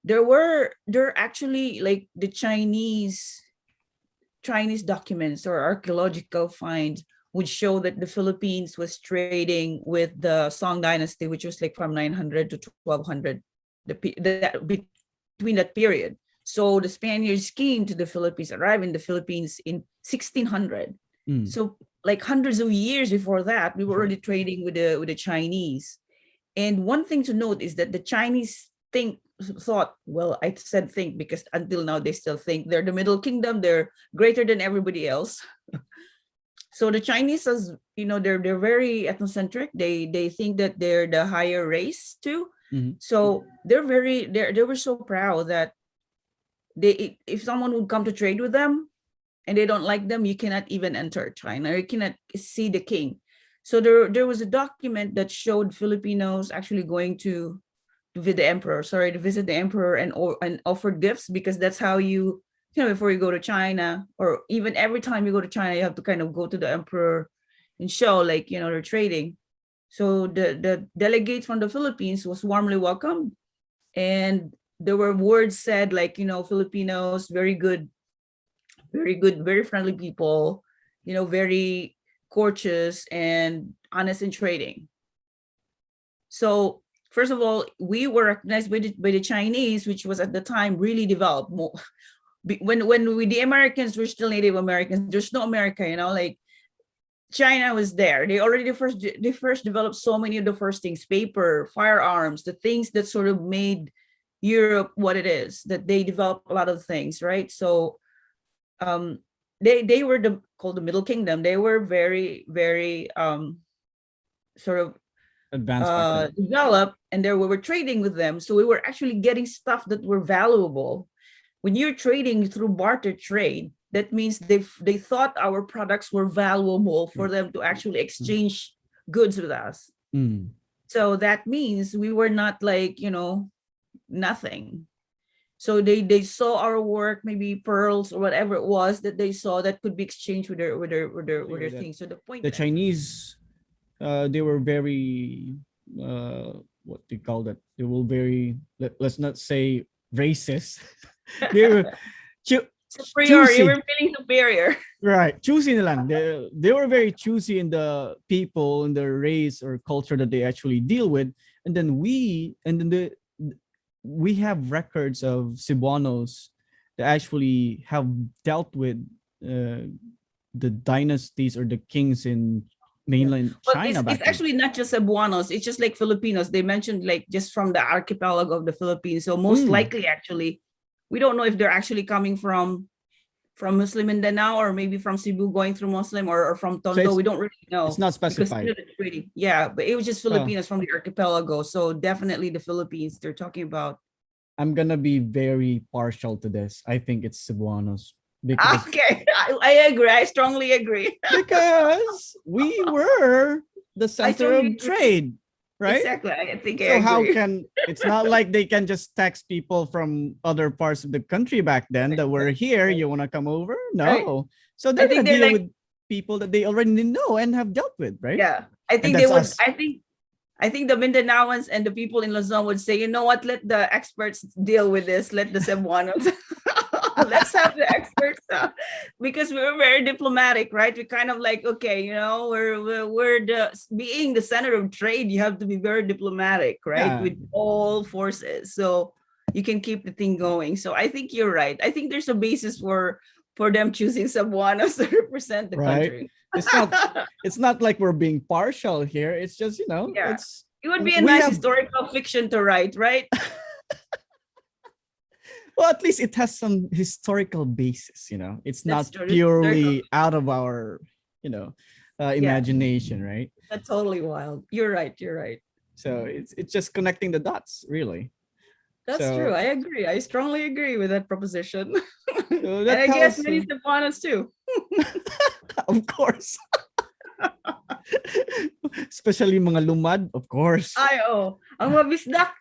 there actually like the Chinese documents or archaeological finds would show that the Philippines was trading with the Song Dynasty, which was like from 900 to 1200, between that period. So the Spaniards came to the Philippines, arrived in the Philippines in 1600. So like hundreds of years before that, we were already trading with the Chinese. And one thing to note is that the Chinese thought, well, I said think because until now they still think they're the Middle Kingdom, they're greater than everybody else. So the Chinese, as you know, they're very ethnocentric. They think that they're the higher race too. So they were so proud that if someone would come to trade with them and they don't like them, you cannot even enter China. You cannot see the king. So there was a document that showed Filipinos actually going to visit the emperor and offered gifts, because that's how before you go to China, or even every time you go to China, you have to kind of go to the emperor and show like, they're trading. So the delegates from the Philippines was warmly welcomed, and there were words said like, Filipinos, very good, very friendly people, very courteous and honest in trading. So first of all, we were recognized by the Chinese, which was at the time really developed. When the Americans were still Native Americans, there's no America, like China was there. They first developed so many of the first things: paper, firearms, the things that sort of made Europe what it is. That they developed a lot of things, right? So they were called the Middle Kingdom. They were very, very sort of advanced developed, and there we were trading with them. So we were actually getting stuff that were valuable. When you're trading through barter trade, that means they thought our products were valuable for them to actually exchange goods with us. So that means we were not like, nothing. So they saw our work, maybe pearls or whatever it was that they saw that could be exchanged with their things. So the Chinese, they were very what do you call that? They were very, let's not say racist. They were superior. You were feeling superior. Right. Choosy lang. They were very choosy in the people, in the race or culture that they actually deal with. And then we have records of Cebuanos that actually have dealt with the dynasties or the kings in mainland China. It's actually not just Cebuanos. It's just like Filipinos. They mentioned like just from the archipelago of the Philippines. So most likely, actually, we don't know if they're actually coming from Muslim Mindanao or maybe from Cebu going through Muslim or from Tondo. So we don't really know. It's not specified. Yeah, but it was just Filipinos from the archipelago. So definitely the Philippines they're talking about. I'm gonna be very partial to this. I think it's Cebuanos. Because, okay, I agree. I strongly agree. Because we were the center of trade, right? Exactly. I think so. How can it's not like they can just text people from other parts of the country back then that were here. You want to come over? No. Right. So they're gonna deal with people that they already know and have dealt with, right? Yeah, I think they would. Us. I think the Mindanaoans and the people in Luzon would say, you know what? Let the experts deal with this. Let the Cebuanos. Let's have the experts because we were very diplomatic, right? We kind of like, okay, we're being the center of trade. You have to be very diplomatic, right? With all forces, so you can keep the thing going. So I think you're right. I think there's a basis for them choosing Cebuanos to represent the country. It's not like we're being partial here. It's just it would be a nice historical fiction to write, right? Well, at least it has some historical basis, It's not purely out of our, imagination, right? That's totally wild. You're right. So it's just connecting the dots, really. That's true. I agree. I strongly agree with that proposition. So and I guess many Cebuanos too. Of course. Especially mga lumad, of course. Ay, oh. Ang mabisdak.